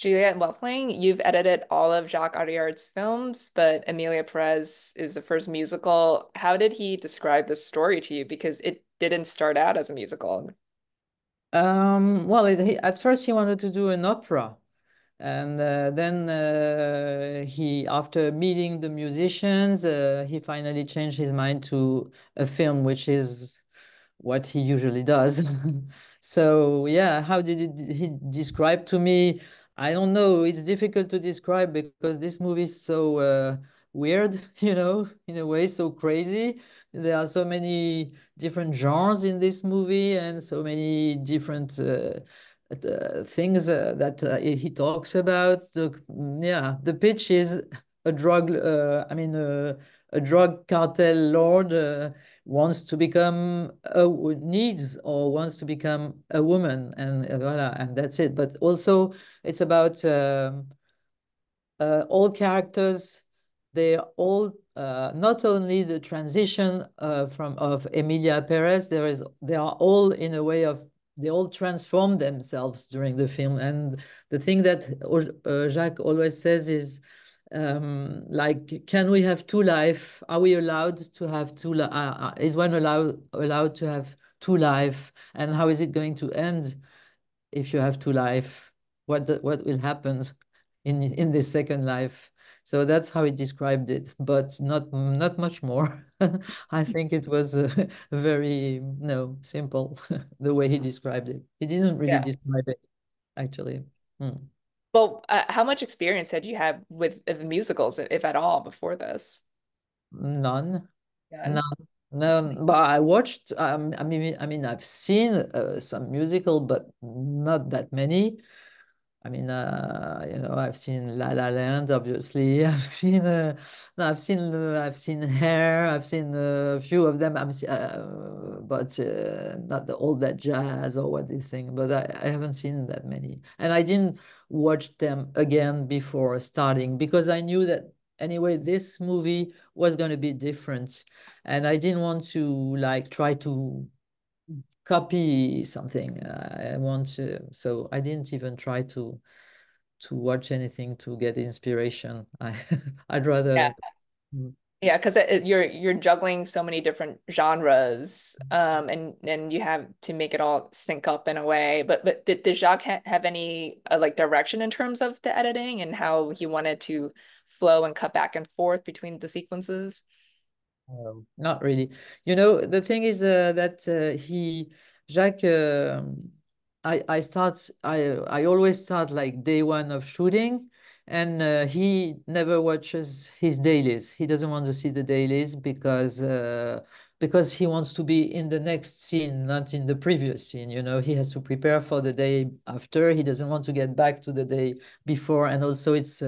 Juliette Welfling, you've edited all of Jacques Audiard's films, but Emilia Pérez is the first musical. How did he describe this story to you? Because it didn't start out as a musical. Well, at first he wanted to do an opera, and then after meeting the musicians, he finally changed his mind to a film, which is what he usually does. So yeah, how did he describe to me? I don't know. It's difficult to describe because this movie is so weird, in a way, so crazy. There are so many different genres in this movie and so many different things that he talks about. Yeah, the pitch is a drug, a drug cartel lord. Wants to become needs or wants to become a woman, and voila, and that's it. But also it's about all characters. They all not only the transition from of Emilia Perez. They are all in a way of they all transform themselves during the film. And the thing that Jacques always says is like, can we have two life? Are we allowed to have is one allowed to have two life? And how is it going to end if you have two life? What will happen in this second life? So that's how he described it, but not much more. I think it was very no simple the way he described it. He didn't really Yeah. describe it actually. Hmm. Well, how much experience had you had with musicals, if at all, before this? None. No, None. no, but I watched. I've seen some musical, but not that many. I've seen La La Land, obviously. No, I've seen Hair. I've seen a few of them. But not all that jazz or what they sing. But I haven't seen that many, and I didn't watch them again before starting because I knew that anyway this movie was going to be different, and I didn't want to like try to copy something. I want to, so I didn't even try to watch anything to get inspiration. I'd Yeah. rather. Mm. Yeah, because you're juggling so many different genres, and you have to make it all sync up in a way. But did Jacques have any like direction in terms of the editing and how he wanted to flow and cut back and forth between the sequences? Not really. The thing is that Jacques, I always start like day one of shooting, and he never watches his dailies. He doesn't want to see the dailies because he wants to be in the next scene, not in the previous scene. He has to prepare for the day after. He doesn't want to get back to the day before, and also it's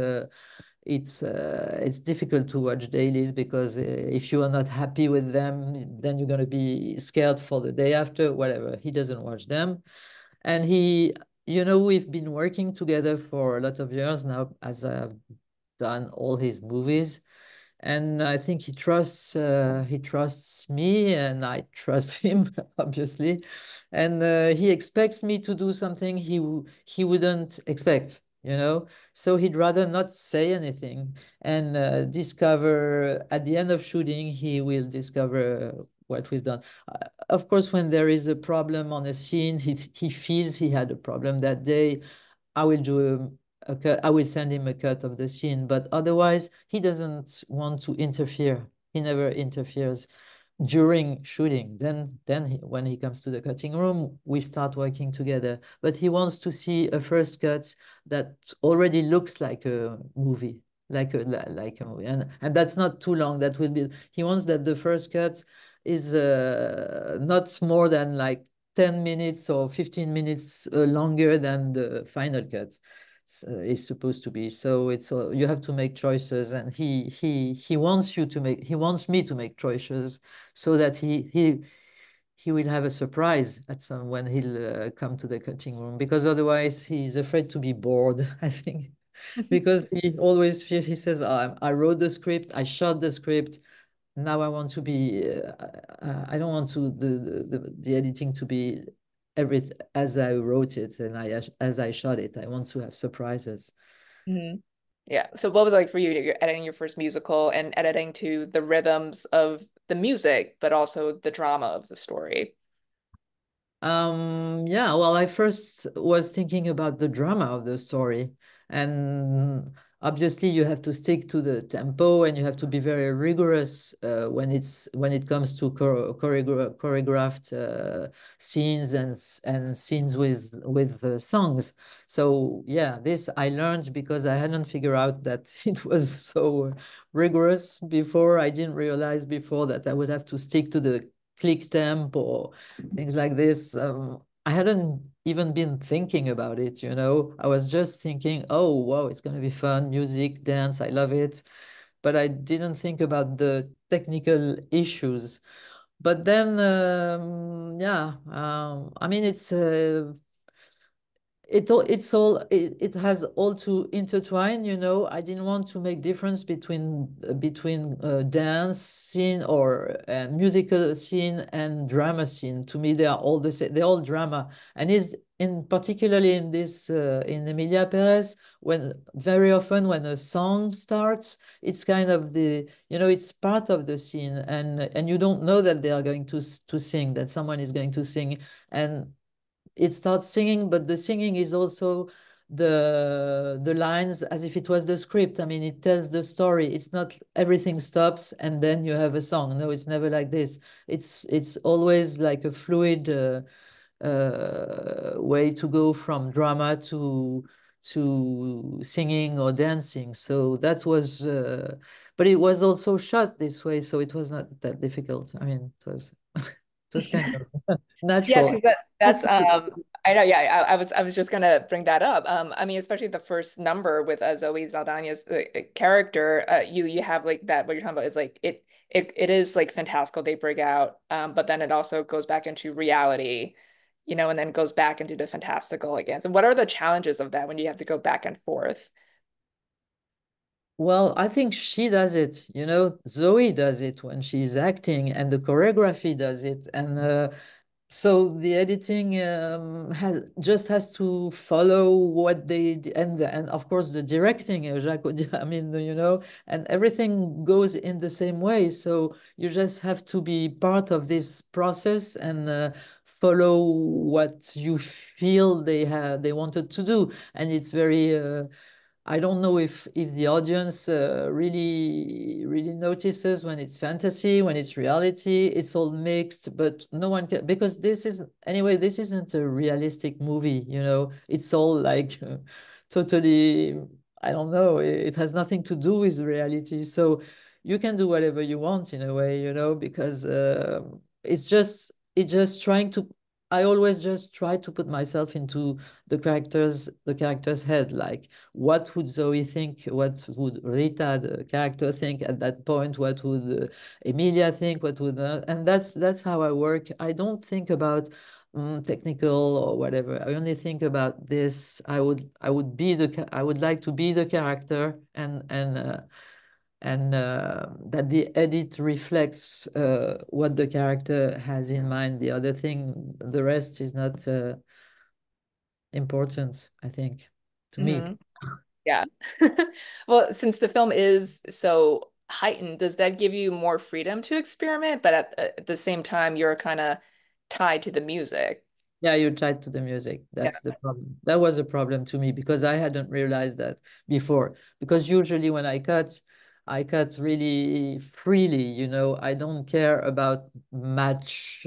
difficult to watch dailies because if you are not happy with them, then you're going to be scared for the day after, whatever. He doesn't watch them. And we've been working together for a lot of years now, as I've done all his movies. And I think he trusts me and I trust him, obviously. And he expects me to do something he wouldn't expect. So he'd rather not say anything and discover at the end of shooting, he will discover what we've done. Of course, when there is a problem on a scene, he feels he had a problem that day. I will do a cut. I will send him a cut of the scene, but otherwise, he doesn't want to interfere. He never interferes during shooting. Then when he comes to the cutting room, we start working together. But he wants to see a first cut that already looks like a movie, like a movie, and that's not too long. That will be. He wants that the first cut is not more than like 10 minutes or 15 minutes longer than the final cut is supposed to be. So it's you have to make choices, and he wants he wants me to make choices so that he will have a surprise at some when he'll come to the cutting room, because otherwise he's afraid to be bored, I think, because he always feels, he says, I wrote the script, I shot the script, now I want to be I don't want to the editing to be every as I wrote it and I as I shot it. I want to have surprises. Mhm. Yeah. So what was it like for you? You're editing your first musical and editing to the rhythms of the music, but also the drama of the story. Yeah, well, I first was thinking about the drama of the story. And obviously you have to stick to the tempo and you have to be very rigorous when it comes to choreographed scenes and scenes with songs. So yeah, this I learned because I hadn't figured out that it was so rigorous before. I didn't realize before that I would have to stick to the click tempo, things like this. I hadn't even been thinking about it, you know. I was just thinking, oh, wow, it's going to be fun, music, dance, I love it. But I didn't think about the technical issues. But then, yeah, I mean, it has all to intertwine, you know. I didn't want to make difference between dance scene or musical scene and drama scene. To me they are all the same, they're all drama. And is in particularly in this in Emilia Perez, when very often when a song starts, it's kind of the, you know, it's part of the scene, and you don't know that they are going to sing, that someone is going to sing, and it starts singing, but the singing is also the lines as if it was the script. I mean, it tells the story. It's not everything stops and then you have a song. No, it's never like this. It's always like a fluid way to go from drama to singing or dancing. So that was, but it was also shot this way, so it was not that difficult. I mean, it was kind of Yeah, natural. because that's Has to be. I know, yeah, I was just gonna bring that up. I mean, especially the first number with Zoe Saldana's character, you have like that, what you're talking about is like it is like fantastical, they break out, but then it also goes back into reality, and then goes back into the fantastical again. So what are the challenges of that when you have to go back and forth? Well, I think she does it, you know, Zoe does it when she's acting, and the choreography does it. And so the editing has to follow what and of course the directing, Jacques, I mean, you know, and everything goes in the same way. So you just have to be part of this process and follow what you feel they wanted to do. And it's very I don't know if the audience really notices when it's fantasy, when it's reality. It's all mixed, but no one can, because this isn't a realistic movie, you know. It's all like totally, I don't know. It has nothing to do with reality. So you can do whatever you want in a way, you know, because it's just trying to. I always just try to put myself into the character's head, like what would Zoe think? What would Rita, the character, think at that point? What would Emilia think? What would and that's how I work. I don't think about technical or whatever. I only think about this. I would like to be the character, and that the edit reflects what the character has in mind. The other thing, the rest is not important, I think, to me. Hmm. Yeah. Well, since the film is so heightened, does that give you more freedom to experiment, but at the same time, you're kind of tied to the music? Yeah, you're tied to the music. Yeah. That's the problem. That was a problem to me because I hadn't realized that before. Because usually when I cut really freely, you know. I don't care about match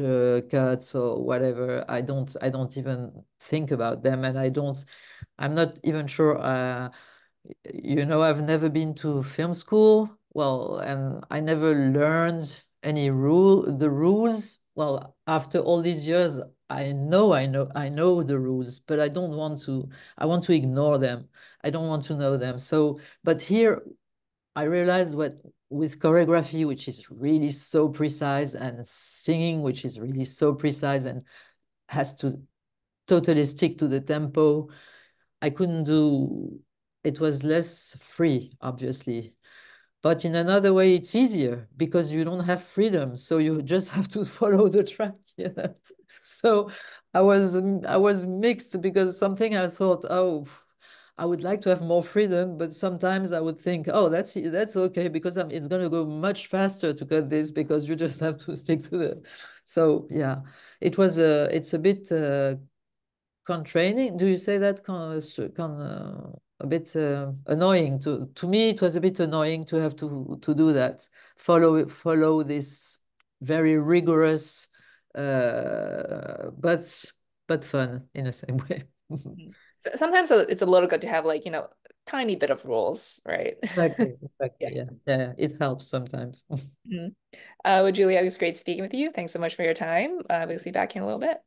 cuts or whatever. I don't even think about them, and I'm not even sure. You know, I've never been to film school. Well, and I never learned the rules. Well, after all these years, I know the rules, but I want to ignore them. I don't want to know them. So, but here I realized what with choreography, which is really so precise, and singing, which is really so precise and has to totally stick to the tempo, I couldn't do, it was less free, obviously. But in another way, it's easier because you don't have freedom. So you just have to follow the track. You know? So I was mixed because something I thought, oh, I would like to have more freedom, but sometimes I would think, oh, that's okay because it's gonna go much faster to cut this because you just have to stick to the. So yeah, it's a bit constraining. Do you say that a bit annoying to me? It was a bit annoying to have to do that. Follow this very rigorous, but fun in the same way. Mhm. So sometimes it's a little good to have like, tiny bit of rules, right? Exactly, Yeah. exactly. Yeah, yeah, it helps sometimes. Mhm. Well, Julia, it was great speaking with you. Thanks so much for your time. We'll see you back here in a little bit.